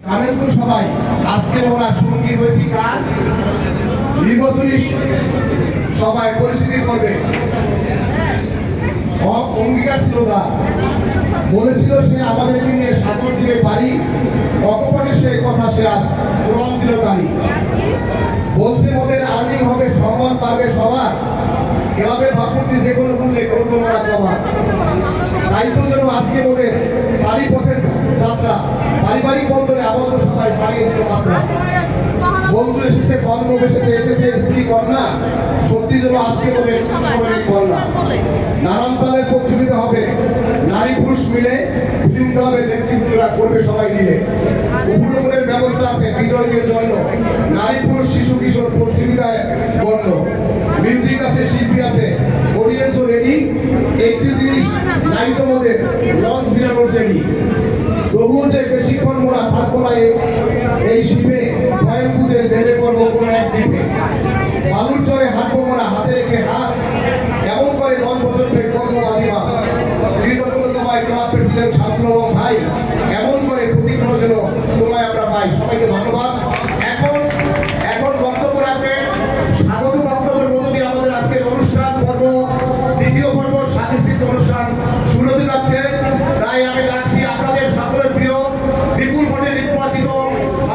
জানেন তো সবাই আজকে ওরা সঙ্গী হয়েছি কার নির্বাচনী সবাই পরিস্থিতি করবে অঙ্গীকার ছিল যা বলেছিল সে আমাদেরকে নিয়ে সাগর দিকে পারি অকপটে সে কথা সে আজ প্রমাণ দিল তারই বলছে ওদের আর্নিং হবে সম্মান পাবে সবার ক্লাবের ভাবমূর্তি যে কোনো মূল্যে করবো ওরা সবার তাই তো যেন আজকে ওদের পারি পথের যাত্রা পারিবারিক বন্ধনে আবদ্ধ সবাই পালিয়ে দিল মাত্রা বন্ধু এসেছে বান্ধব এসেছে স্ত্রী কন্যা সত্যি যেন আজকে ওদের উৎসবের কন্যা নানান তালের প্রতিযোগিতা হবে নারী পুরুষ মিলে ফিল্ম হবে নেতৃবৃন্দরা করবে সবাই মিলে উপরমনের ব্যবস্থা আছে বিজয়ীদের জন্য নারী পুরুষ শিশু কিশোর প্রতিযোগিতায় গণ্য মিউজিক আছে শিল্পী আছে অডিয়েন্সও রেডি একটি জিনিস নাই তোমাদের লঞ্চ বিরানোর রেডি তবুও যে বেশিক্ষণ মোরা থাকবো না এই শিবে ভয়ের বুঝে নেমে পড়বো কোনো এক দ্বীপে বালুর